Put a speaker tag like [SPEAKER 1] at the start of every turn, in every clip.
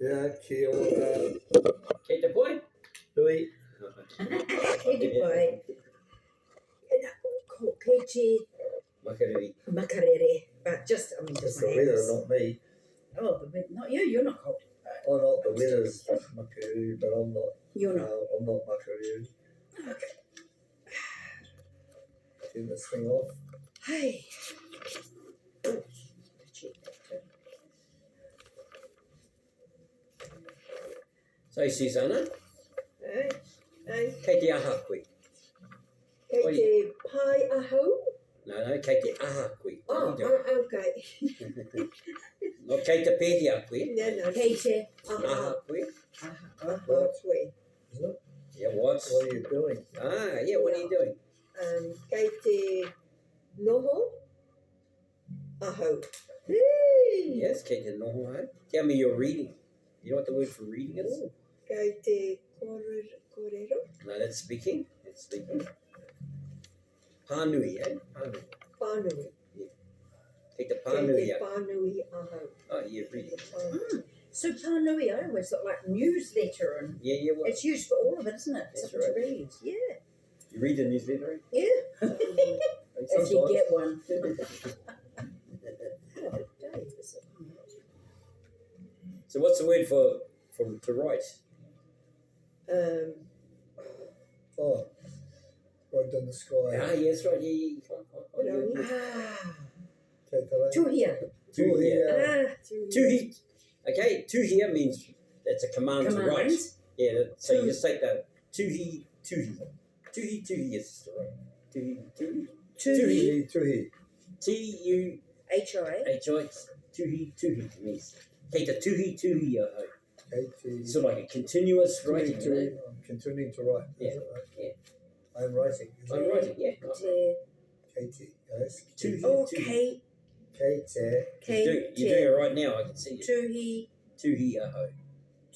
[SPEAKER 1] Yeah, kia ora.
[SPEAKER 2] Kei te poi?
[SPEAKER 1] Hui.
[SPEAKER 3] Kei te pai. Ko kei te
[SPEAKER 2] Makariri.
[SPEAKER 3] makarere, but just, I mean,
[SPEAKER 1] It's
[SPEAKER 3] just
[SPEAKER 1] the
[SPEAKER 3] my
[SPEAKER 1] weather,
[SPEAKER 3] hands.
[SPEAKER 1] not me.
[SPEAKER 3] Oh, the weather. Not you, you're not cold.
[SPEAKER 1] Oh, not the weather's Makaroo, but I'm not.
[SPEAKER 3] You're not.
[SPEAKER 1] No, I'm not Makaroo.
[SPEAKER 3] Okay.
[SPEAKER 1] Turn this thing off.
[SPEAKER 3] Hey. Oh, check that too.
[SPEAKER 2] So, Susanna,
[SPEAKER 3] Hey. Hey.
[SPEAKER 2] kei te aha koe.
[SPEAKER 3] Kei
[SPEAKER 2] Oi.
[SPEAKER 3] te pai aho.
[SPEAKER 2] No, kei te aha koe.
[SPEAKER 3] Oh, okay.
[SPEAKER 2] No, kei te pēhia koe.
[SPEAKER 3] No. Kei te
[SPEAKER 2] Aha
[SPEAKER 3] aha.
[SPEAKER 2] koe.
[SPEAKER 3] Aha koe.
[SPEAKER 1] Is it?
[SPEAKER 2] Yeah, what?
[SPEAKER 1] What are you doing?
[SPEAKER 2] Yeah, what are you doing?
[SPEAKER 3] Kei te noho aho. Hey.
[SPEAKER 2] Yes, kei te noho hai. Tell me you're reading. You know what the word for reading is?
[SPEAKER 3] Kei te korero.
[SPEAKER 2] No, that's speaking. That's speaking. Pānui, eh? Pānui.
[SPEAKER 3] Pānui.
[SPEAKER 2] Kei te
[SPEAKER 3] Kei
[SPEAKER 2] pānui,
[SPEAKER 3] te
[SPEAKER 2] eh?
[SPEAKER 3] pānui aho.
[SPEAKER 2] Oh, you're reading.
[SPEAKER 3] So Pānui, I always thought like newsletter, and
[SPEAKER 2] Yeah, what?
[SPEAKER 3] it's used for all of it, isn't it?
[SPEAKER 2] That's
[SPEAKER 3] Something
[SPEAKER 2] right.
[SPEAKER 3] to read. Yeah.
[SPEAKER 2] You read the newsletter?
[SPEAKER 3] Yeah. If you get one.
[SPEAKER 2] So what's the word for to write?
[SPEAKER 1] Oh, right down the sky.
[SPEAKER 2] Yes, right. Yeah.
[SPEAKER 1] Take the land.
[SPEAKER 3] Tuhia.
[SPEAKER 2] Tuhi. Tuhi. Okay, tuhi means it's a command to write.
[SPEAKER 3] Command.
[SPEAKER 2] Yeah, so you just take that. Tuhi. Tuhi is to write. Tuhi.
[SPEAKER 1] Tuhi.
[SPEAKER 2] Tuhi.
[SPEAKER 3] Hi.
[SPEAKER 2] Tuhi means. Kei te tuhi aho.
[SPEAKER 1] Katie.
[SPEAKER 2] Sort of like a continuous writing. You know?
[SPEAKER 1] I'm continuing to write.
[SPEAKER 2] Yeah.
[SPEAKER 1] Is it right?
[SPEAKER 2] Yeah.
[SPEAKER 1] I'm writing. Is
[SPEAKER 2] I'm
[SPEAKER 1] it?
[SPEAKER 2] writing, yeah.
[SPEAKER 3] Te.
[SPEAKER 1] Katie. Yes.
[SPEAKER 2] Tuhi.
[SPEAKER 3] Oh,
[SPEAKER 2] Tuhi.
[SPEAKER 3] Kei.
[SPEAKER 1] Katie.
[SPEAKER 2] You're doing it right now, I can see you.
[SPEAKER 3] Tuhi.
[SPEAKER 2] Tuhi aho.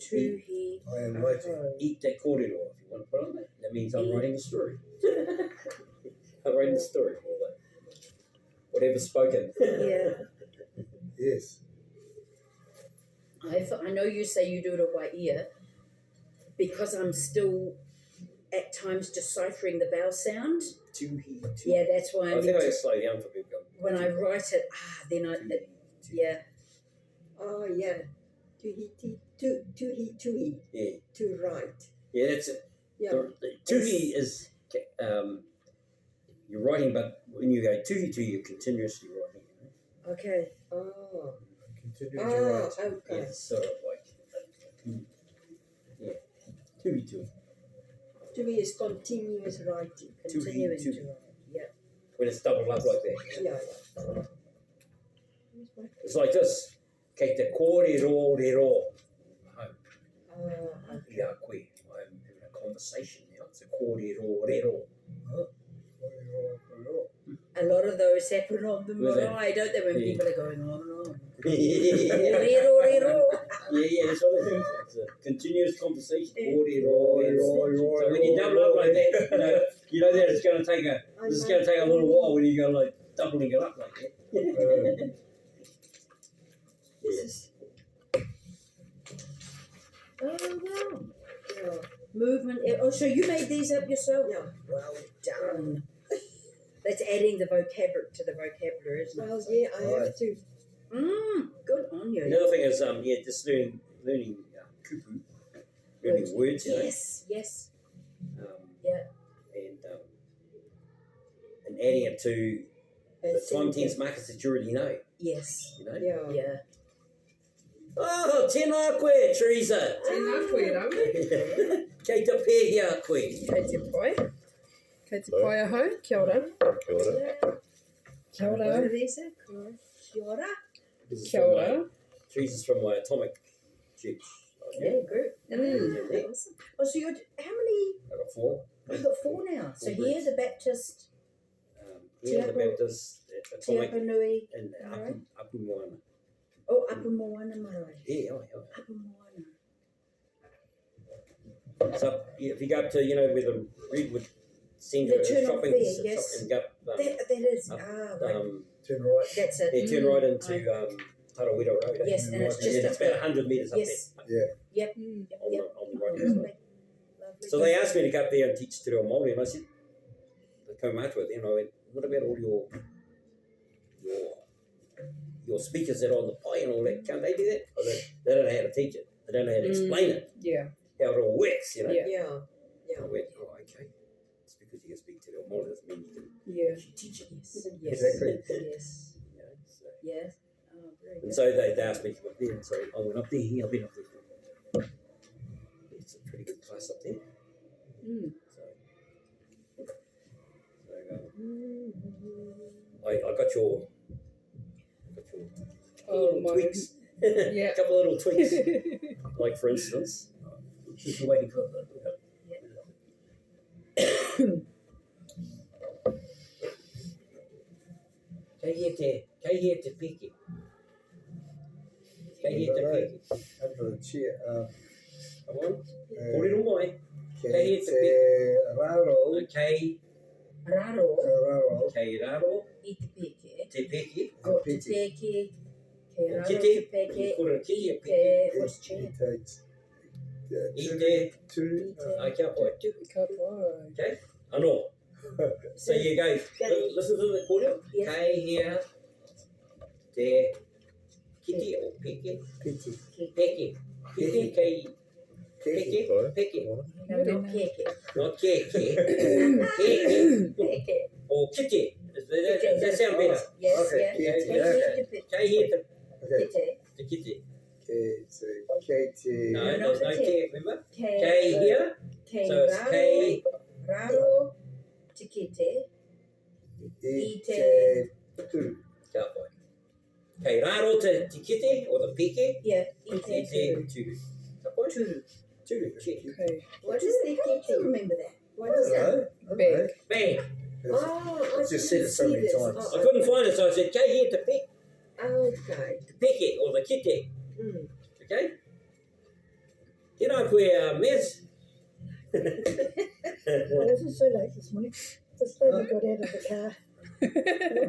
[SPEAKER 3] Tuhi.
[SPEAKER 1] I am writing.
[SPEAKER 2] Eat that corridor if you want to put on that. That means I'm writing a story. I'm writing a story for all that. Whatever's spoken.
[SPEAKER 3] Yeah.
[SPEAKER 1] Yes.
[SPEAKER 3] I know you say you do it by ear, because I'm still at times deciphering the vowel sound.
[SPEAKER 2] Tuhi.
[SPEAKER 3] Yeah, that's why
[SPEAKER 2] I think I just slow down for people.
[SPEAKER 3] when I write it, then I, yeah.
[SPEAKER 4] Oh yeah, tuhi.
[SPEAKER 2] Yeah.
[SPEAKER 4] To write.
[SPEAKER 2] Yeah, that's it.
[SPEAKER 4] Yeah.
[SPEAKER 2] The tuhi is you're writing, but when you go tuhi, you're continuously writing.
[SPEAKER 4] Okay. Oh.
[SPEAKER 1] Continuing to write.
[SPEAKER 4] Okay.
[SPEAKER 2] Yeah, it's sort of like tuhi.
[SPEAKER 4] Tuhi is continuous writing.
[SPEAKER 3] Continuing
[SPEAKER 2] Tuhi.
[SPEAKER 3] to write. Yeah.
[SPEAKER 2] When it's doubled up like that.
[SPEAKER 4] Yeah.
[SPEAKER 2] It's like this. Kei te kōrero rero. Ia koe. I'm having a conversation now. It's a kōrero rero.
[SPEAKER 3] A lot of those happen on the
[SPEAKER 2] Do they?
[SPEAKER 3] marae, don't they, when
[SPEAKER 2] Yeah.
[SPEAKER 3] people are going on and on.
[SPEAKER 2] Yeah,
[SPEAKER 3] Rero.
[SPEAKER 2] that's what it is. It's a continuous conversation. Kōrero rero. So when you double up like that, you know that it's going to take a little while when you go like doubling it up like that.
[SPEAKER 4] This is
[SPEAKER 3] Oh, wow.
[SPEAKER 4] yeah.
[SPEAKER 3] Movement. Oh, so you made these up yourself?
[SPEAKER 4] Yeah.
[SPEAKER 3] Well done. That's adding the vocabulary to the vocabulary, isn't it?
[SPEAKER 4] Well, yeah, I have to.
[SPEAKER 3] Good on you.
[SPEAKER 2] Another thing is just learning kupu, learning words, you know.
[SPEAKER 3] Yes.
[SPEAKER 2] And adding it to the time tense markers that you already know,
[SPEAKER 3] Yes.
[SPEAKER 2] you know.
[SPEAKER 4] Yeah.
[SPEAKER 3] Yeah.
[SPEAKER 2] Oh, tēnā koe, Teresa.
[SPEAKER 5] Tēnā koe, rau.
[SPEAKER 2] Kei te pēhia koe.
[SPEAKER 5] Kei te pai. Kei te pai aho. Kia ora.
[SPEAKER 1] Kia ora.
[SPEAKER 5] Kia ora.
[SPEAKER 3] Teresa. Kia ora.
[SPEAKER 2] This is
[SPEAKER 5] Kia
[SPEAKER 2] from
[SPEAKER 5] ora.
[SPEAKER 2] Teresa's from my atomic church.
[SPEAKER 3] Yeah, good.
[SPEAKER 2] Yeah.
[SPEAKER 3] Awesome. Oh, so how many?
[SPEAKER 2] I got 4.
[SPEAKER 3] I've got 4 now. So
[SPEAKER 2] Four
[SPEAKER 3] here, the Baptist,
[SPEAKER 2] Here, the Baptist,
[SPEAKER 3] Te
[SPEAKER 2] atomic,
[SPEAKER 3] Apa Nui.
[SPEAKER 2] and
[SPEAKER 3] Alright.
[SPEAKER 2] Apu Moana.
[SPEAKER 3] Oh, Apa Moana Marae.
[SPEAKER 2] Yeah.
[SPEAKER 3] Apa Moana.
[SPEAKER 2] So if you go up to, where the Redwood Centre
[SPEAKER 3] The turn off
[SPEAKER 2] shopping,
[SPEAKER 3] there, yes.
[SPEAKER 2] and go up,
[SPEAKER 3] that is.
[SPEAKER 2] up,
[SPEAKER 3] Right.
[SPEAKER 1] Turn right.
[SPEAKER 3] That's it.
[SPEAKER 2] turn right into Tarawera Road. Eh?
[SPEAKER 3] Yes, and it's
[SPEAKER 2] Yeah,
[SPEAKER 3] just
[SPEAKER 2] it's
[SPEAKER 3] up
[SPEAKER 2] about
[SPEAKER 3] there.
[SPEAKER 2] 100 metres up
[SPEAKER 3] Yes.
[SPEAKER 2] there.
[SPEAKER 3] Yep.
[SPEAKER 2] On
[SPEAKER 3] Yep.
[SPEAKER 2] the road.
[SPEAKER 3] Lovely. Lovely.
[SPEAKER 2] So they asked me to go up there and teach Te Reo Māori, and I said, the kaumātua there, and I went, what about all your speakers that are on the pie and all that? Can't they do that? I said, they don't know how to teach it. They don't know how to explain it,
[SPEAKER 5] Yeah.
[SPEAKER 2] how it all works, you know.
[SPEAKER 5] Yeah.
[SPEAKER 4] Yeah.
[SPEAKER 2] I went, oh, okay. It's because you can speak Te Reo Māori doesn't mean you can
[SPEAKER 5] Yeah.
[SPEAKER 2] actually teach it.
[SPEAKER 3] Yes. Yes.
[SPEAKER 1] Exactly.
[SPEAKER 3] Yes.
[SPEAKER 2] You know, so.
[SPEAKER 3] Yes. Oh, very
[SPEAKER 2] And
[SPEAKER 3] good.
[SPEAKER 2] so they asked me to come up there, and so I went up there. I've been up there. It's a pretty good class up there.
[SPEAKER 5] Mm.
[SPEAKER 2] I got your
[SPEAKER 5] Oh,
[SPEAKER 2] little
[SPEAKER 5] my.
[SPEAKER 2] tweaks.
[SPEAKER 5] Yeah.
[SPEAKER 2] A couple of little tweaks. Like for instance, she's waiting for Kei here te piki. Kei here te piki.
[SPEAKER 1] Under the chair.
[SPEAKER 2] Come on. Kōrero mai.
[SPEAKER 1] Kei te raro.
[SPEAKER 2] Kei
[SPEAKER 3] Raro
[SPEAKER 1] Raro.
[SPEAKER 2] raro
[SPEAKER 3] i te peke.
[SPEAKER 2] te piki.
[SPEAKER 3] Ko te peke. Ke raro
[SPEAKER 2] Kite.
[SPEAKER 3] te peke.
[SPEAKER 2] Kōrero kite
[SPEAKER 3] I
[SPEAKER 2] a piki.
[SPEAKER 3] te what's chair?
[SPEAKER 2] I te
[SPEAKER 1] Two.
[SPEAKER 2] kia pai.
[SPEAKER 5] Ka pai.
[SPEAKER 2] Okay? Anō. So you go, listen to the kōrero.
[SPEAKER 3] Yeah.
[SPEAKER 2] Kei here te kite o peke.
[SPEAKER 1] Piti.
[SPEAKER 2] Peke. Peke kei
[SPEAKER 1] Piki.
[SPEAKER 2] peke. Peke.
[SPEAKER 3] No, no peke.
[SPEAKER 2] Not keke. Keke.
[SPEAKER 3] Peke.
[SPEAKER 2] Or kite. That sound better.
[SPEAKER 3] Yes,
[SPEAKER 1] Okay,
[SPEAKER 3] yeah.
[SPEAKER 1] kite,
[SPEAKER 3] Kei
[SPEAKER 1] okay.
[SPEAKER 3] te peke.
[SPEAKER 2] Kei here te
[SPEAKER 1] Okay.
[SPEAKER 3] Kite.
[SPEAKER 2] kite.
[SPEAKER 1] Kei te.
[SPEAKER 2] No,
[SPEAKER 3] No,
[SPEAKER 2] there's no
[SPEAKER 3] no,
[SPEAKER 2] K, remember?
[SPEAKER 3] Kei.
[SPEAKER 2] K here,
[SPEAKER 3] Kei
[SPEAKER 2] so it's
[SPEAKER 3] raro.
[SPEAKER 2] K,
[SPEAKER 3] Raro te kite.
[SPEAKER 1] I te. Tu.
[SPEAKER 2] kia pai. Kei raro te kite, or the peke,
[SPEAKER 3] Yeah, i
[SPEAKER 2] I
[SPEAKER 3] te
[SPEAKER 2] te
[SPEAKER 3] turu.
[SPEAKER 2] turu. Kia pai?
[SPEAKER 3] Turu.
[SPEAKER 2] Turu, check.
[SPEAKER 5] Okay.
[SPEAKER 3] What is the kite? Remember that. What is that?
[SPEAKER 5] Big.
[SPEAKER 2] Bang!
[SPEAKER 4] Oh, I
[SPEAKER 1] Just said it so many times.
[SPEAKER 2] I couldn't find it, so I said, Kei here te peke,
[SPEAKER 4] Okay.
[SPEAKER 2] the peke, or the kite,
[SPEAKER 4] Mm.
[SPEAKER 2] okay? You know, where Miss.
[SPEAKER 6] I wasn't so late this morning. Just got out of the car.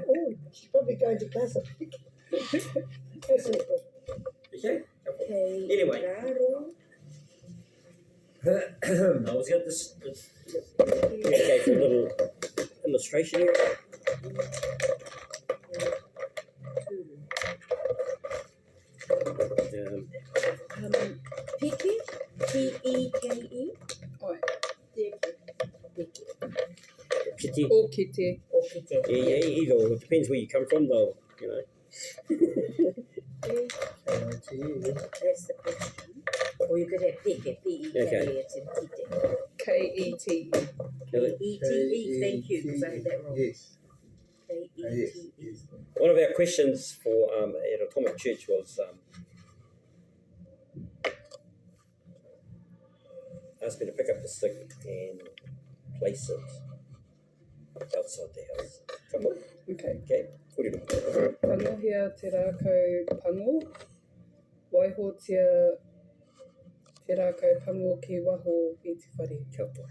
[SPEAKER 6] Oh, she's probably going to class. That's it.
[SPEAKER 2] Okay?
[SPEAKER 3] Kei
[SPEAKER 2] Anyway.
[SPEAKER 3] raro.
[SPEAKER 2] I was going to okay, for a little illustration here.
[SPEAKER 3] Peke. P-E-K-E.
[SPEAKER 5] Oi.
[SPEAKER 3] Peke.
[SPEAKER 2] Kite.
[SPEAKER 5] O kite.
[SPEAKER 3] Or kite.
[SPEAKER 2] Yeah, either. It depends where you come from, though, you know.
[SPEAKER 3] That's the question. Or you could have peke. P-E-K-E. It's in kite.
[SPEAKER 5] K-E-T.
[SPEAKER 3] E-T-E. Thank you, because I had that wrong.
[SPEAKER 1] Yes.
[SPEAKER 3] K-E-T-E.
[SPEAKER 2] One of our questions for at Atomic Church was asked me to pick up the stick and place it outside the house. Come on,
[SPEAKER 5] Okay.
[SPEAKER 2] okay. Kōrero.
[SPEAKER 5] Pangohia te rākau pango. Waiho te rākau pango ki waho i te whare.
[SPEAKER 2] Kia pai.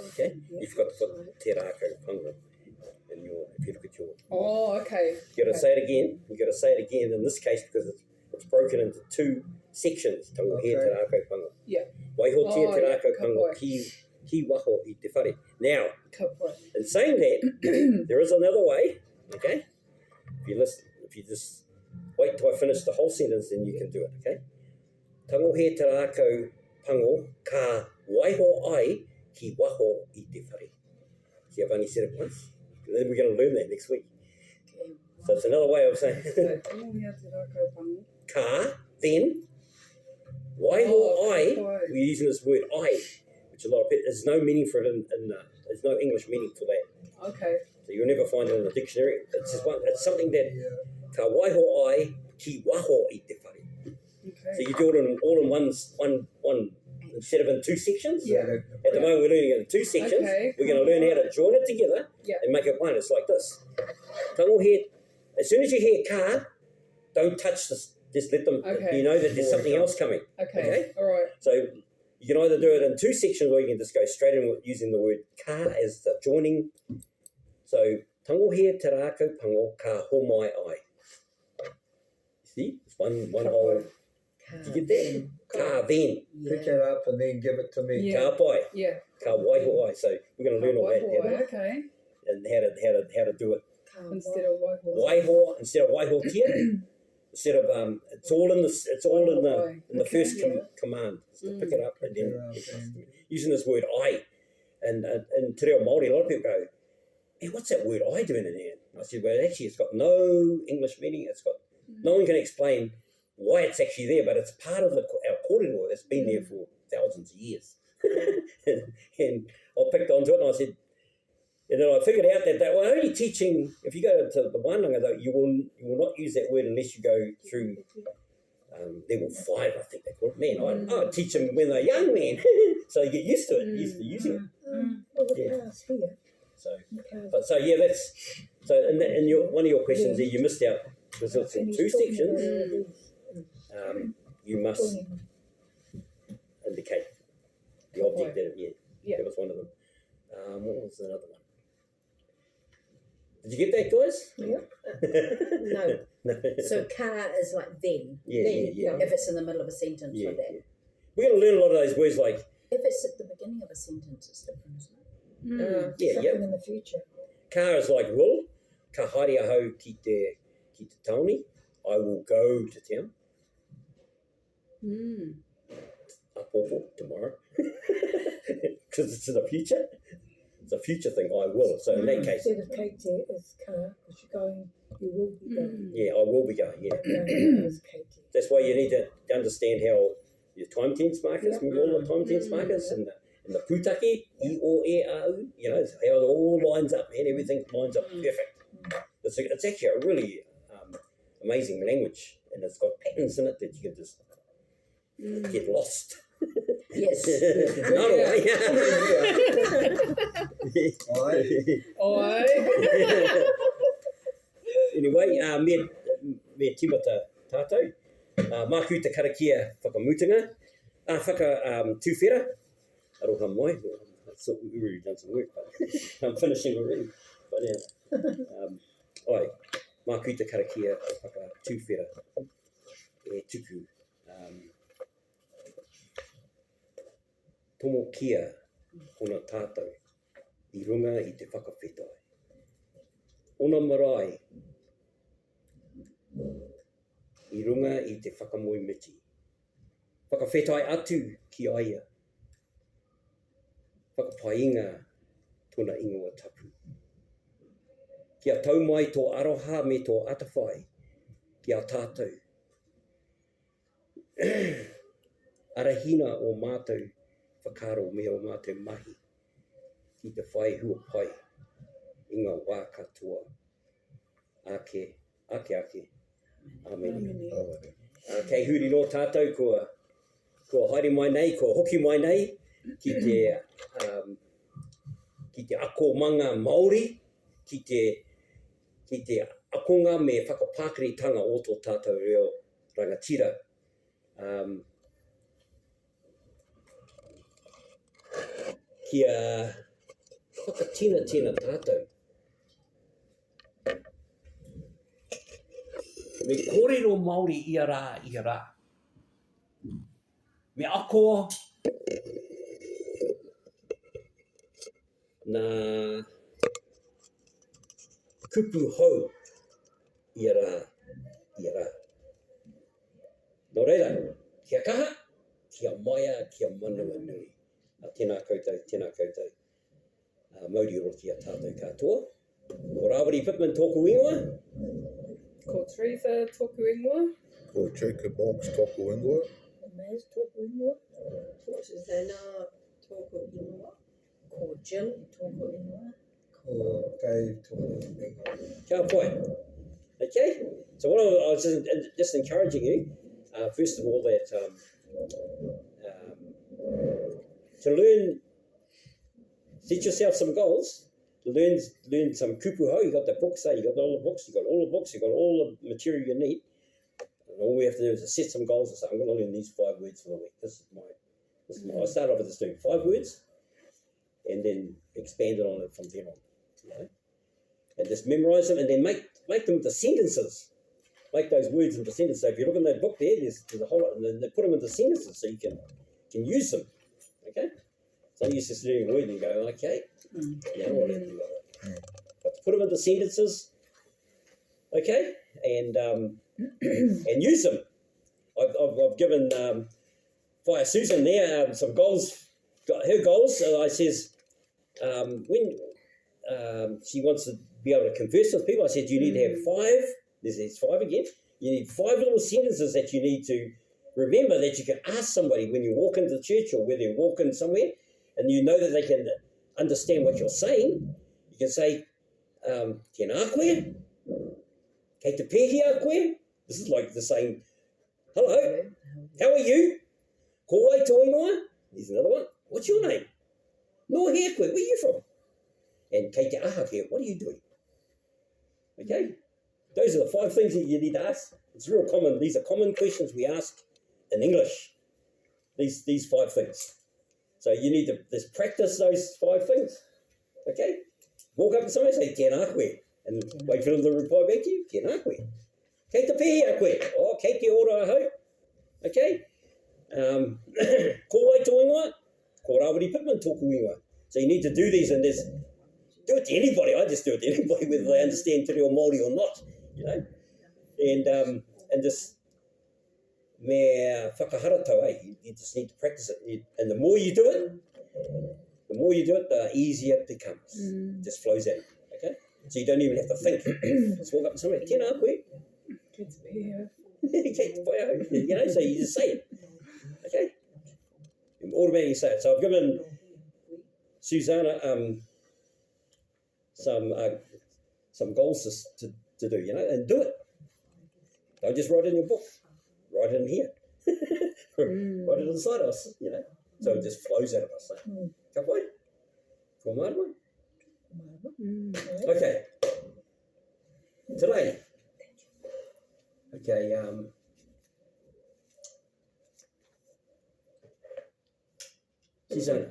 [SPEAKER 2] Okay, you've got to put te rākau pango in your, if you look at your,
[SPEAKER 5] Oh, okay.
[SPEAKER 2] you got to say it again. You got to say it again in this case because it's broken into two sections. Tango he te
[SPEAKER 1] Okay.
[SPEAKER 2] rākau pango.
[SPEAKER 5] Yeah.
[SPEAKER 2] Waiho te
[SPEAKER 5] Oh, yeah,
[SPEAKER 2] rākau
[SPEAKER 5] ka
[SPEAKER 2] pango
[SPEAKER 5] pai.
[SPEAKER 2] ki waho i te whare. Now,
[SPEAKER 5] Ka pai.
[SPEAKER 2] in saying that, there is another way, okay? If you listen, if you just wait till I finish the whole sentence, then you can do it, okay? Tango he te rākau pango ka waiho ai ki waho i te whare. See, I've only said it once. Then we're going to learn that next week.
[SPEAKER 3] Okay.
[SPEAKER 2] So it's another way of saying
[SPEAKER 5] So, pangohia te rākau pango.
[SPEAKER 2] ka, then, waiho
[SPEAKER 5] Oh,
[SPEAKER 2] ai,
[SPEAKER 5] ka pai.
[SPEAKER 2] we're using this word I, which a lot of people, there's no meaning for it there's no English meaning for that.
[SPEAKER 5] Okay.
[SPEAKER 2] So you'll never find it in the dictionary. It's just it's something that
[SPEAKER 1] Yeah.
[SPEAKER 2] ka waiho ai ki waho i te whare. So
[SPEAKER 5] Okay.
[SPEAKER 2] you do it all in one instead of in two sections.
[SPEAKER 5] Yeah.
[SPEAKER 2] At the moment we're learning it in two sections.
[SPEAKER 5] Okay.
[SPEAKER 2] We're going to learn how to join it together
[SPEAKER 5] Yeah.
[SPEAKER 2] and make it one. It's like this. Tango he, as soon as you hear ka, don't touch this. Just let them.
[SPEAKER 5] Okay.
[SPEAKER 2] You know that there's something else coming.
[SPEAKER 5] Okay.
[SPEAKER 2] Okay.
[SPEAKER 5] All right.
[SPEAKER 2] So you can either do it in two sections or you can just go straight in with using the word ka as the joining. So tango he te rākau pango ka ho mai ai. See, it's one whole. Did you get that? Ka then,
[SPEAKER 1] Pick it up and then give it to me.
[SPEAKER 5] Yeah.
[SPEAKER 2] ka pai,
[SPEAKER 5] Yeah.
[SPEAKER 2] ka waiho ai. So we're going to learn all that
[SPEAKER 5] Waihoa, okay.
[SPEAKER 2] and how to do it.
[SPEAKER 5] Instead of waihoa.
[SPEAKER 2] Waiho instead of waiho tia. Instead of it's all in the
[SPEAKER 5] Okay,
[SPEAKER 2] first
[SPEAKER 5] yeah.
[SPEAKER 2] command is to pick it up and
[SPEAKER 1] Pick it
[SPEAKER 2] then
[SPEAKER 1] up and-
[SPEAKER 2] using this word I, and Te Reo Māori, a lot of people go, man, what's that word I doing in here? I said, well, actually, it's got no English meaning. It's got no one can explain why it's actually there, but it's part of our kōrero that's been there for thousands of years. and I picked onto it, and I said, and then I figured out that they were only teaching, if you go to the Wānanga, though, you will not use that word unless you go through level 5, I think they call it. Man, I teach them when they're young, man. So you get used to it, used to using it.
[SPEAKER 6] Well, the
[SPEAKER 2] Yeah.
[SPEAKER 6] cars here.
[SPEAKER 2] So,
[SPEAKER 6] The cars.
[SPEAKER 2] but so yeah, that's so. In your one of your questions there, you missed out because it's in
[SPEAKER 6] And he's
[SPEAKER 2] 2
[SPEAKER 6] talking
[SPEAKER 2] sections.
[SPEAKER 6] about these,
[SPEAKER 2] You must
[SPEAKER 6] talking-
[SPEAKER 2] indicate the object that
[SPEAKER 5] Yeah.
[SPEAKER 2] that was one of them. What was another one? Did you get that, guys?
[SPEAKER 4] No.
[SPEAKER 2] No.
[SPEAKER 3] So car is like then.
[SPEAKER 2] Yeah,
[SPEAKER 3] then,
[SPEAKER 2] yeah.
[SPEAKER 3] If it's in the middle of a sentence
[SPEAKER 2] Yeah,
[SPEAKER 3] like that.
[SPEAKER 2] yeah. We're going to learn a lot of those words like
[SPEAKER 3] If it's at the beginning of a sentence, it's different, isn't it?
[SPEAKER 2] yeah,
[SPEAKER 6] something in the future.
[SPEAKER 2] Car is like will. Ka haere ahau ki te taone. I will go to town. Apopo tomorrow. Because it's in the future. It's a future thing. I will. So in that case,
[SPEAKER 6] Instead of Katie, it's car, because you're going, you will be going.
[SPEAKER 2] yeah, I will be going. Yeah.
[SPEAKER 6] I'm going as Katie.
[SPEAKER 2] That's why you need to understand how your time tense markers, all the time tense markers, and the putake, I, O, E, A, U, you know, how it all lines up, man. Everything lines up perfect. It's actually a really amazing language, and it's got patterns in it that you can just get lost.
[SPEAKER 3] Yes.
[SPEAKER 2] Not away.
[SPEAKER 1] Ai.
[SPEAKER 2] Anyway, me timata tātou. Māku te karakia whakamutunga. Tūwhera. Aroha mai. So we've already done some work, but I'm finishing already. But ai, māku te karakia tūwhera. E tuku. Tomo kia ona tātou I runga I te whakawhetai. Ona marae I runga I te whakamoemiti. Whakawhetai atu ki aia. Whakapainga tōna ingoa tapu. Kia tau mai tō aroha me tō atawhai ki a tātou. Arahina o mātou whakaro me o mātou mahi ki te whai hua pai I ngā wā katoa. Ake. Amen. Kei huri no tātou ko haere mai nei, ko hoki mai nei ki te ako manga Māori, ki te akonga me whakapākeritanga o tō tātou reo rangatira. Kia whakatina tātou. Me kōrero Māori ia rā. Me ako nā kupu hou ia rā. Nō reira, kia kaha, kia maia, kia manua nui. Tēnā koutou. Mauri roti a tātou katoa. Ko Rawiri Pittman tōku ingoa.
[SPEAKER 5] Ko Teresa tōku ingoa.
[SPEAKER 1] Ko Jacob Monks tōku ingoa.
[SPEAKER 6] Maz tōku ingoa.
[SPEAKER 4] Ko Susanna tōku ingoa.
[SPEAKER 3] Ko Jill tōku ingoa.
[SPEAKER 1] Ko Dave tōku ingoa.
[SPEAKER 2] Kia pai. Okay, so what I was just encouraging you, first of all, that to learn, set yourself some goals, to learn some kupuhau. You got the books there, you got all the books, you got all the material you need. And all we have to do is to set some goals and say, I'm going to learn these 5 words for the week. This is my I started off with just doing 5 words and then expanded on it from then on. You know? And just memorize them and then make them into sentences. make those words into sentences. So if you look in that book there, there's a whole lot, and then they put them into sentences so you can use them. Okay? So you just learn a word and go, okay, now what have you got? But to put them into sentences, okay, and use them. I've given via Susan there some goals, got her goals. I says when she wants to be able to converse with people, I said you need to have 5. There's 5 again. You need 5 little sentences that you need to remember that you can ask somebody when you walk into the church or whether you walk in somewhere, and you know that they can understand what you're saying. You can say, tēnā koe, kei te pēhia koe. This is like the saying, hello, how are you? Ko wai te oinoa. Here's another one. What's your name? No hea koe, where are you from? And kei te aha koe, what are you doing? Okay? Those are the 5 things that you need to ask. It's real common. These are common questions we ask in English. These 5 things. So you need to just practice those 5 things. Okay? Walk up to somebody and say, tēnā koe. And wait for them to reply back to you, tēnā koe. Kei te pēhia koe. Oh, kei te ora ahau. Okay? Ko wai te oingoa. Ko Rawiri Pittman tōku ingoa. So you need to do these, and there's do it to anybody. I just do it to anybody, whether they understand Te Reo Māori or not, you know. And just me whakahara tau, you just need to practice it. And the more you do it, the easier it becomes. It just flows out. Okay? So you don't even have to think. Just walk up to somebody, tēnā koe.
[SPEAKER 5] Kei te pēhia.
[SPEAKER 2] Kei te pai, you know, so you just say it. Okay? You automatically say it. So I've given Susanna some goals to do, you know, and do it. Don't just write it in your book. Write it in here. Write it inside us, you know. So it just flows out of us. Ka pai? Ko marama? Okay. Today. Okay, Susanna.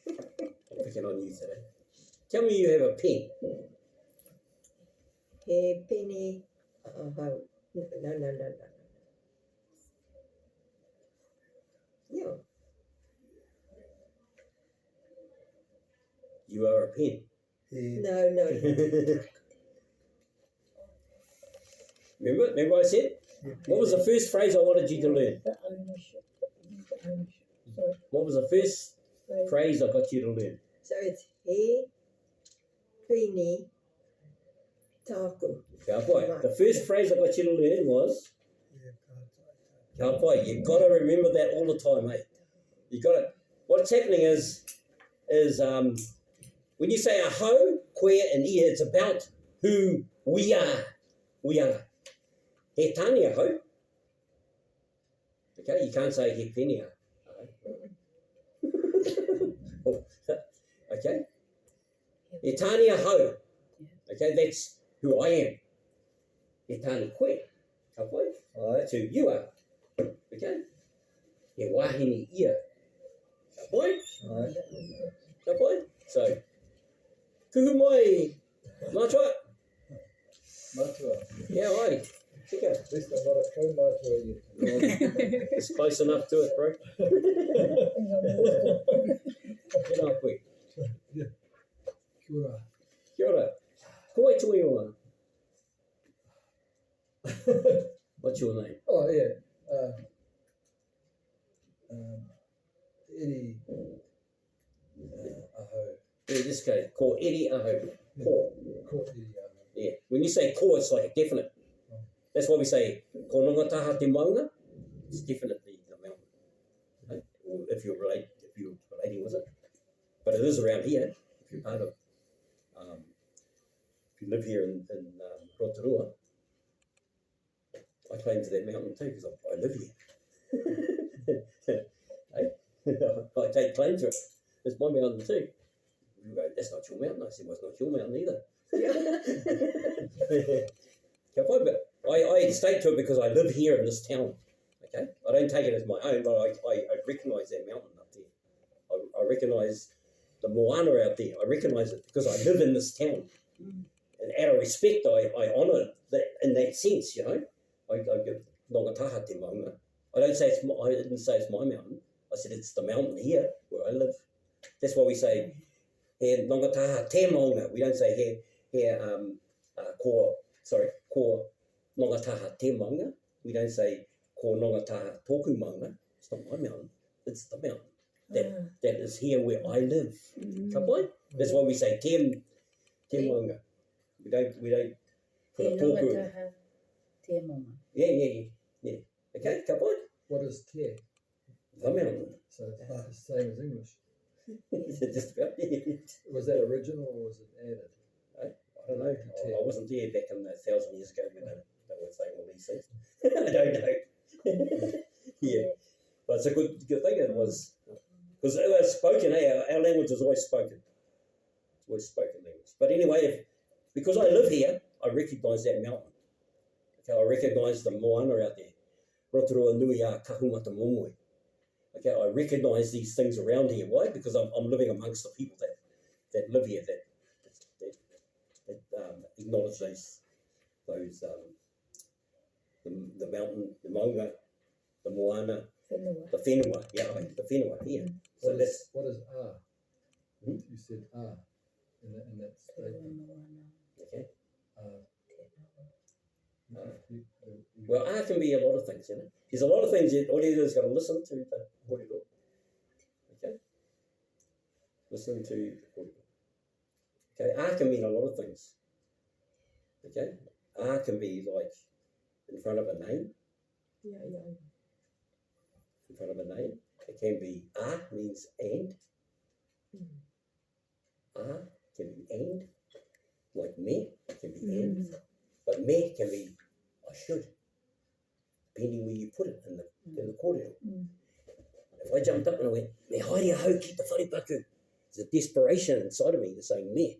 [SPEAKER 2] I'm picking on you today. Tell me you have a pen.
[SPEAKER 4] He pene ahau. No. Yeah.
[SPEAKER 2] You are a pen.
[SPEAKER 4] No.
[SPEAKER 2] Remember I said? What was the first phrase I wanted you to learn?
[SPEAKER 6] The ownership. Sorry.
[SPEAKER 2] What was the first phrase I got you to learn?
[SPEAKER 4] So it's he pene taku.
[SPEAKER 2] Ka pai. The first phrase I got you to learn was ka pai. You've got to remember that all the time, eh? You got to. What's happening is when you say aho, koe, and ia, it's about who we are. We are. He tani aho. Okay, you can't say he pene aho. Okay? He tani aho. Okay, that's who I am. He tani koe. Ka pai. That's who you are. Okay? He wahine ia. Ka pai. Ka pai. So, kuhu mai matua.
[SPEAKER 1] Matua.
[SPEAKER 2] Yeah, oi. Tika.
[SPEAKER 1] At least I'm not a co-matua yet.
[SPEAKER 2] It's close enough to it, bro. Tēnā koe.
[SPEAKER 1] Kia ora.
[SPEAKER 2] Kia ora. Ko wai tui oa. What's your name?
[SPEAKER 1] Oh, yeah. Eri aho.
[SPEAKER 2] Yeah, this guy. Ko eri aho. Ko.
[SPEAKER 1] Ko eri aho.
[SPEAKER 2] Yeah. When you say ko, it's like a definite. That's why we say ko nonga taha te maunga. It's definitely the mountain. Right? Or if you're relating with it. But it is around here. If you're part of, if you live here in Rotorua, I claim to that mountain too because I live here. I take claim to it. It's my mountain too. You go, that's not your mountain. I said, well, it's not your mountain either. But I stake to it because I live here in this town. Okay, I don't take it as my own, but I recognise that mountain up there. I recognise the moana out there. I recognise it because I live in this town, and out of respect, I honour that in that sense, you know. I give Nongataha te maunga. I didn't say it's my mountain. I said it's the mountain here where I live. That's why we say he Nongataha te maunga. We don't say ko Nongataha te maunga. We don't say ko Nongataha tōku maunga. It's not my mountain. It's the mountain that is here where I live. Ka pai? That's why we say te maunga. We don't put a tōku.
[SPEAKER 3] Nongataha te maunga.
[SPEAKER 2] Yeah. Okay, ka pai?
[SPEAKER 7] What is te?
[SPEAKER 2] The mountain.
[SPEAKER 7] So it's the same as English.
[SPEAKER 2] Just about,
[SPEAKER 7] Was that original or was it added?
[SPEAKER 2] I don't know. I wasn't there back in 1,000 years ago when they were saying all these things. I don't know. Yeah. But it's a good thing it was. Because it was spoken, our language is always spoken. It's always spoken language. But anyway, because I live here, I recognise that mountain. Okay, I recognise the moana out there. Rotorua nui a kahungata momoi. Okay, I recognise these things around here. Why? Because I'm living amongst the people that live here, that acknowledge those the mountain, the maunga, the moana, the whenua. Yeah, the whenua here. So that's
[SPEAKER 7] What is a?
[SPEAKER 2] Hmm?
[SPEAKER 7] You said a in that statement.
[SPEAKER 2] okay.
[SPEAKER 7] You-
[SPEAKER 2] Well, A can be a lot of things, you know. There's a lot of things that all you do is got to listen to the kōrero. Okay? Listen to the kōrero. Okay, A can mean a lot of things. Okay? A can be like in front of a name. In front of a name. It can be A means and. A can be and. Like me can be and. But me can be I should. Depending where you put it in the kōrero. If I jumped up and I went, me haere hau ki te wharepaku. There's a desperation inside of me that's saying, me,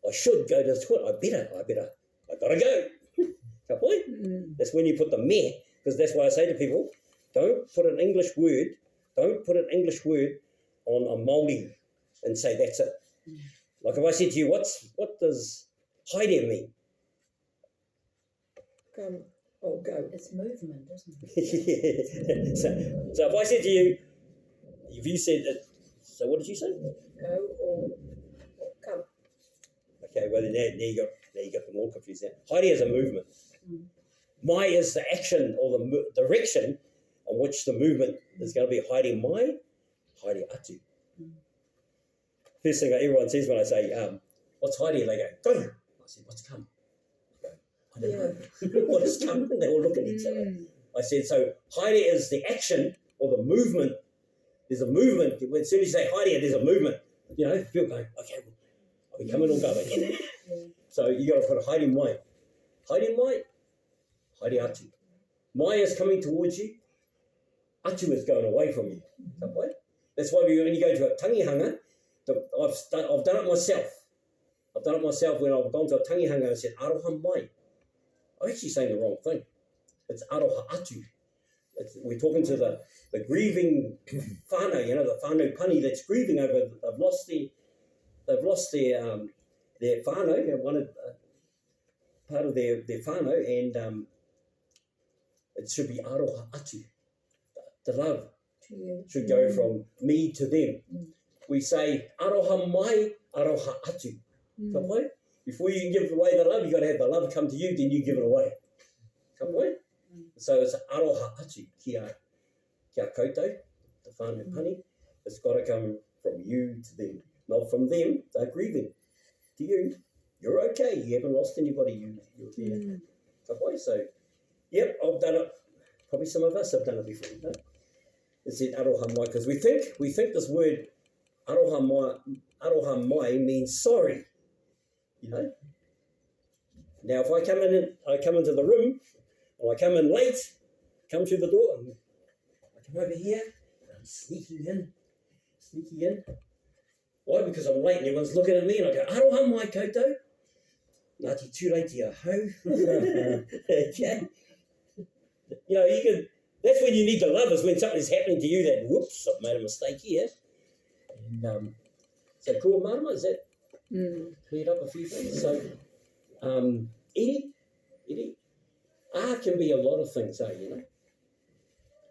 [SPEAKER 2] I should go to the toilet. I gotta go. Ka pai? That's when you put the me, because that's why I say to people, don't put an English word on a Māori and say that's it. Like if I said to you, what does haere mean?
[SPEAKER 4] Come or go.
[SPEAKER 3] It's movement, isn't it?
[SPEAKER 2] So if I said to you, if you said, so what did you say?
[SPEAKER 4] Go or come.
[SPEAKER 2] Okay, well now you got them all confused now. Haere is a movement. Mai is the action or the direction on which the movement is going to be haere mai, haere atu. First thing everyone says when I say, what's haere? They go, go. I said, what's come? I don't know. What has come? And they all look at each other. I said, so haere is the action or the movement. There's a movement. As soon as you say haere, there's a movement. You know, people go, okay, are we coming or going? So you got to put haere mai. Haere mai, haere atu. Mai is coming towards you. Atu is going away from you. That's why when you go to a tangihanga, I've done it myself. I've done it myself when I've gone to a tangihanga and said, aroha mai. I'm actually saying the wrong thing. It's aroha atu. We're talking to the grieving whānau, you know, the whānau pani that's grieving over they've lost their whānau, part of their whānau, and it should be aroha atu. The love should go from me to them. We say aroha mai, aroha atu. Ka pai? Before you can give away the love, you've got to have the love come to you, then you give it away. Ka pai? So it's aroha atu kia koutou, the whānau pani. It's got to come from you to them, not from them. They're grieving. To you, you're okay. You haven't lost anybody. You're there. Ka pai? So, yep, I've done it. Probably some of us have done it before. You know? It's said aroha mai because we think this word aroha mai means sorry. You know. Now, if I come into the room, and I come in late, come through the door, and I come over here, and I'm sneaking in. Why? Because I'm late, and everyone's looking at me, and I go, aroha mai koutou, ngāti tūreiti a hau. Okay. You know, that's when you need the love, is when something's happening to you that, whoops, I've made a mistake here. And so, kua marama, is that cleared up a few things? So, Edie, can be a lot of things, you know,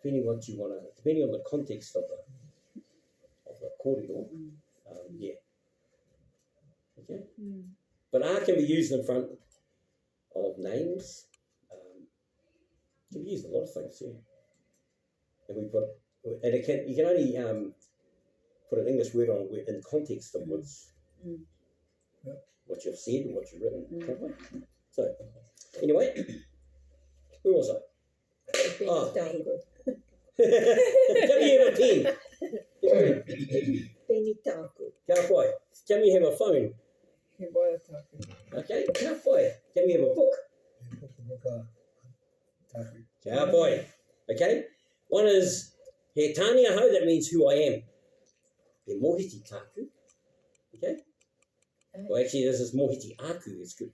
[SPEAKER 2] depending on the context of the kōrero. Yeah. Okay. But can be used in front of names. Can be used in a lot of things, yeah. And you can only put an English word on in context of what you've said or what you've written. Can't we? So, anyway, where was I?
[SPEAKER 4] Benny
[SPEAKER 2] Can you have a pen?
[SPEAKER 4] Benny Taku.
[SPEAKER 2] Ka pai. Can we have a phone?
[SPEAKER 5] He waiataku.
[SPEAKER 2] Okay, ka pai. Can we have a book? Ka pai. Okay, one is he tānia hau, that means who I am. He mohiti taku. Okay, well actually this is mohiti aku. It's good.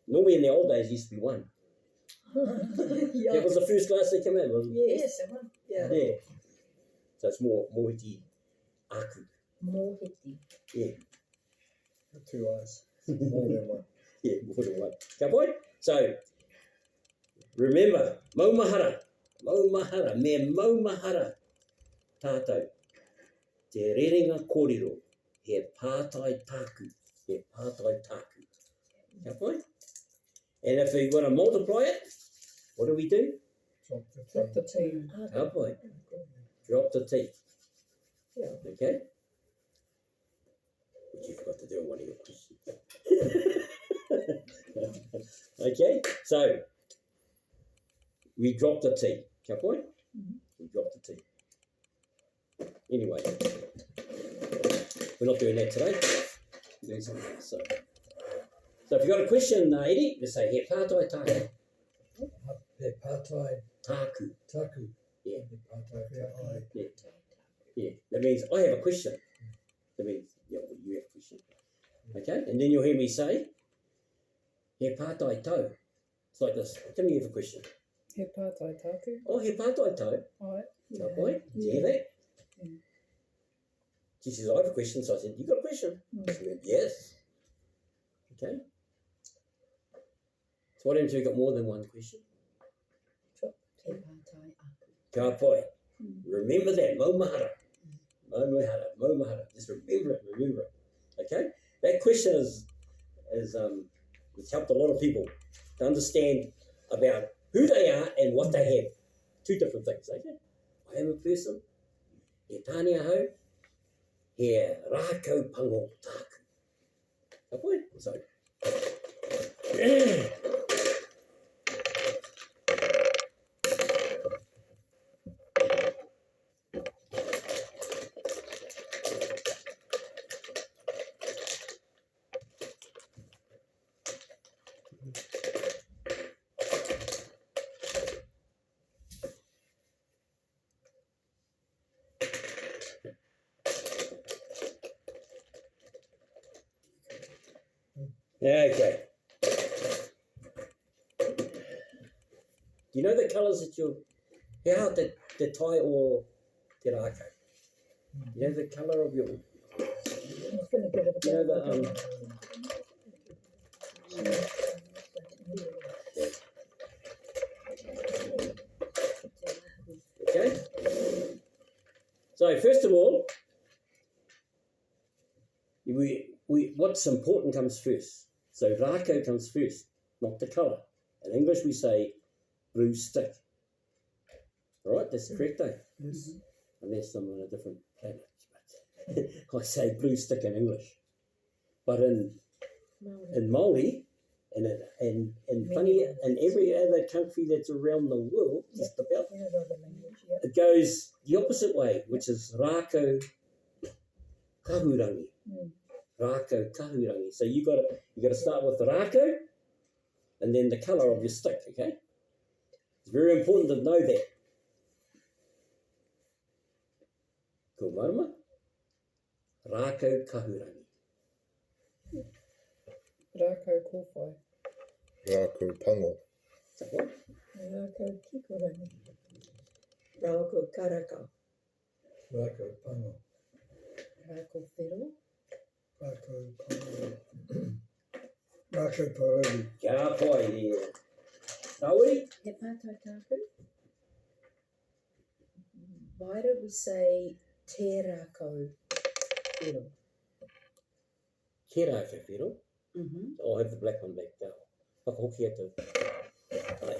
[SPEAKER 2] Normally in the old days it used to be one. That was the first class they came in, wasn't it?
[SPEAKER 4] Yes, that one. Yeah.
[SPEAKER 2] Yeah. So it's more mohiti aku.
[SPEAKER 3] Mohiti.
[SPEAKER 2] Yeah.
[SPEAKER 1] 2 eyes. More than one.
[SPEAKER 2] Yeah, more than one. Ka pai? So remember, maumahara, me maumahara tātou. Te rerenga kōrero, he pātai tāku, Ka pai? And if we want to multiply it, what do we do?
[SPEAKER 1] Drop the
[SPEAKER 5] Drop the T.
[SPEAKER 2] Ka pai? Drop the T.
[SPEAKER 4] Yeah.
[SPEAKER 2] Okay? Which you forgot to do in one of your questions. Okay, so we drop the T. Ka pai? We drop the T. Anyway, we're not doing that today. We're doing something else. So if you've got a question, Eddie, just say, he pātai tāku.
[SPEAKER 7] He pātai
[SPEAKER 2] Tāku.
[SPEAKER 7] taku.
[SPEAKER 2] Yeah.
[SPEAKER 7] He pātai taku.
[SPEAKER 2] Yeah. Yeah. That means I have a question. That means, yeah, well, you have a question. Okay? And then you'll hear me say, he pātai tau. It's like this. Tell me you have a question.
[SPEAKER 5] He pātai tāku.
[SPEAKER 2] Oh, he pātai tau.
[SPEAKER 5] Ai.
[SPEAKER 2] Ka pai? Do you hear that?
[SPEAKER 5] Yeah.
[SPEAKER 2] She says, I have a question. So I said, you got a question? She went, yes. Okay. So what happens if you've got more than one question?
[SPEAKER 3] Te pātai aku.
[SPEAKER 2] Ka pai. Remember that. Maumahara. Just remember it. Okay? That question is it's helped a lot of people to understand about who they are and what they have. Two different things, okay? I am a person. He tānia hau. He rākau pango tāku. Ka pai? So, okay. Do you know the colours that how the tai or te rākau? You know the colour of your,
[SPEAKER 6] I was going to give it a
[SPEAKER 2] you know
[SPEAKER 6] go.
[SPEAKER 2] okay? So first of all, what's important comes first. So rākau comes first, not the colour. In English we say blue stick. All right, that's correct, eh?
[SPEAKER 1] Yes.
[SPEAKER 2] Unless I'm on a different planet. But I say blue stick in English. But in Māori and plenty in every other country that's around the world, just about,
[SPEAKER 6] In another language, yeah.
[SPEAKER 2] it goes the opposite way, which is rākau kahurangi. Rākau kahurangi. So you got to start with the rākau and then the colour of your stick, okay? It's very important to know that. Ko marama? Rākau kahurangi.
[SPEAKER 5] Rākau kōwhai.
[SPEAKER 1] Rākau pango.
[SPEAKER 2] Is that right?
[SPEAKER 6] Rākau kikorangi.
[SPEAKER 4] Rākau karaka.
[SPEAKER 7] Rākau pango.
[SPEAKER 3] Rākau whiro.
[SPEAKER 1] Rākau pango. Rākau paruri.
[SPEAKER 2] Kia pai here. Kauri?
[SPEAKER 3] He pātai tāku. Why do we say te rākau whiro?
[SPEAKER 2] Kia rākau whiro.
[SPEAKER 3] Mm-hmm.
[SPEAKER 2] I'll have the black one back now. Whakahoki atu. Ai.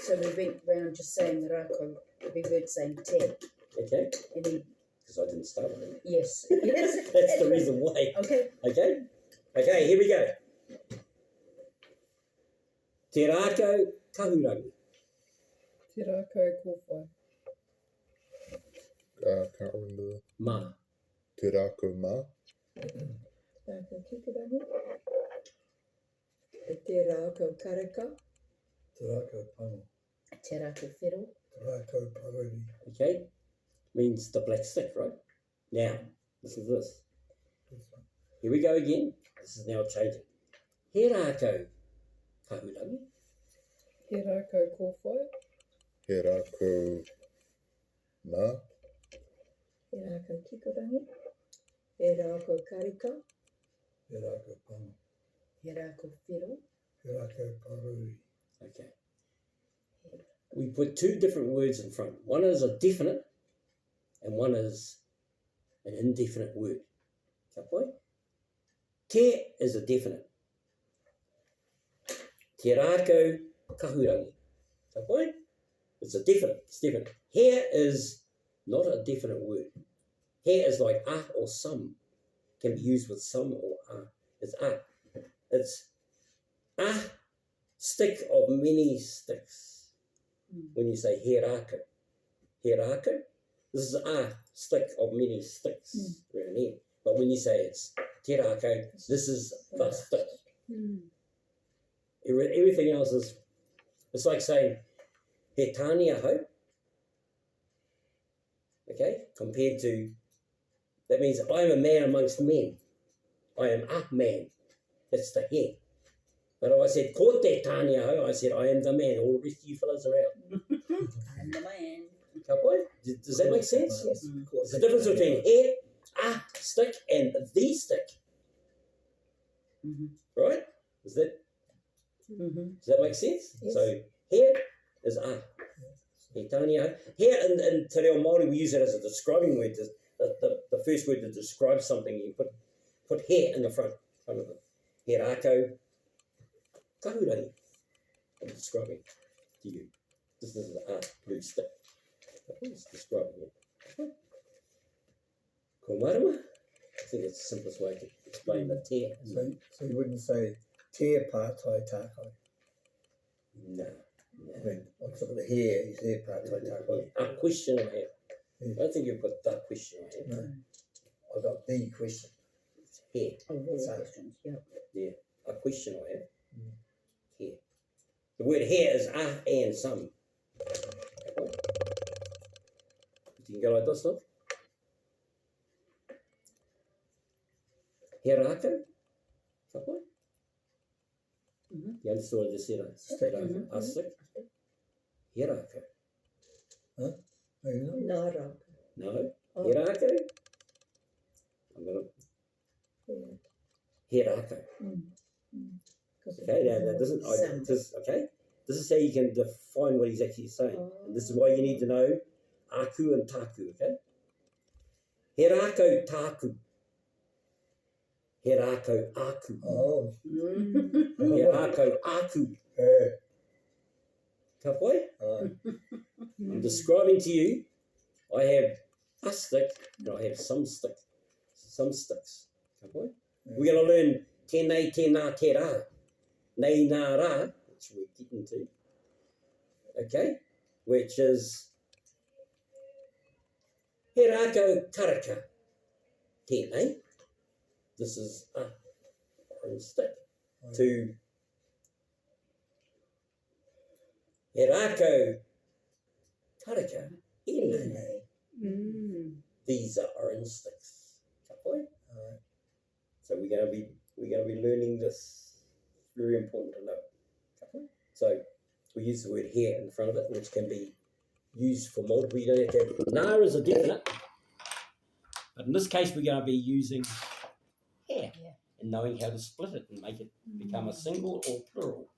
[SPEAKER 3] So we went round just saying the rākau, we weren't saying te.
[SPEAKER 2] Okay?
[SPEAKER 3] And then,
[SPEAKER 2] Because I didn't start with it.
[SPEAKER 3] yes, yes.
[SPEAKER 2] That's the reason why.
[SPEAKER 3] Okay.
[SPEAKER 2] Okay? Okay, here we go. Te rākau kahurangi.
[SPEAKER 5] Te rākau kōwhai.
[SPEAKER 8] Can't remember.
[SPEAKER 2] Ma.
[SPEAKER 8] Te rākau mā.
[SPEAKER 4] Rākau kikurangi. Te rākau karaka.
[SPEAKER 7] Te rākau pango.
[SPEAKER 3] Te rākau whiro.
[SPEAKER 1] Rākau paruri.
[SPEAKER 2] Okay? Means the black stick, right? Now, listen to this. Here we go again. This is now changing. He rākau kahurangi.
[SPEAKER 5] He rākau kōwhai.
[SPEAKER 8] He rākau mā.
[SPEAKER 4] Te rākau kikurangi. Te rākau karika.
[SPEAKER 7] Te rākau pango.
[SPEAKER 3] He rākau whiro.
[SPEAKER 1] Rākau paruri.
[SPEAKER 2] Okay. We put two different words in front. One is a definite and one is an indefinite word. Ka pai? Te is a definite. Te rākau kahurangi. Ka pai? It's a definite. It's definite. Here is not a definite word. Here is like or some. Can be used with some or It's It's a stick of many sticks. When you say he rākau. He rākau. This is a stick of many sticks around here. But when you say it's te rākau, this is the stick. Everything else is, it's like saying he tāne ahau. Okay, compared to, that means I am a man amongst men. I am a man. That's the he. But if I said ko te tāne ahau, I said I am the man. All the rest of you fellas are out.
[SPEAKER 3] I'm the man.
[SPEAKER 2] Ka pai? Does that make sense?
[SPEAKER 1] Yes.
[SPEAKER 2] There's a difference between he, a stick, and the stick.
[SPEAKER 3] Mm-hmm.
[SPEAKER 2] Right? Does that make sense?
[SPEAKER 6] Yes.
[SPEAKER 2] So here is a. He tāne ahau. Here in Te Reo Māori we use it as a describing word. The first word to describe something, you put he in the front of it. He rākau kahurangi. I'm describing to you. This is a blue stick. It's describing it. Ko marama? I think it's the simplest way to explain the te.
[SPEAKER 1] So you wouldn't say te pātai tākai.
[SPEAKER 2] No.
[SPEAKER 1] I mean, on top of the hair, you say pātai tākai.
[SPEAKER 2] A question I have. I don't think you've got the question I have.
[SPEAKER 1] No. I've got the question.
[SPEAKER 2] It's here.
[SPEAKER 3] Oh, all
[SPEAKER 1] So-
[SPEAKER 3] questions, yeah.
[SPEAKER 2] Yeah. A question I have. Here. The word here is a and some. Okay. You can go like this, look. He rākau. Ka pai? You understood what I just said? He rākau. A stick. He rākau.
[SPEAKER 1] Oh, you know?
[SPEAKER 4] Nā rākau.
[SPEAKER 2] No.
[SPEAKER 4] Oh.
[SPEAKER 2] He rākau. I'm going to...
[SPEAKER 4] Yeah.
[SPEAKER 2] He rākau. Okay, now that doesn't... okay? This is how you can define what he's actually saying. And this is why you need to know aku and taku, okay? He rākau taku. He rākau aku.
[SPEAKER 1] Oh,
[SPEAKER 2] He rākau aku.
[SPEAKER 1] eh.
[SPEAKER 2] Ka pai? I'm describing to you, I have a stick and I have some stick. Some sticks. Ka pai? We're going to learn te nei, te nā, te rā. Nei nā rā, which we're getting to. Okay? Which is he rākau karaka. Tēnei. This is a orange stick. To he rākau karaka. Ēnei. These are orange sticks. Ka pai?
[SPEAKER 1] Alright.
[SPEAKER 2] So we're going to be learning this. Very important to know. Ka pai? So we use the word here in front of it, which can be used for multiple. You don't have to have nā is a definite, but in this case we're going to be using here. and knowing how to split it and make it become a single or plural.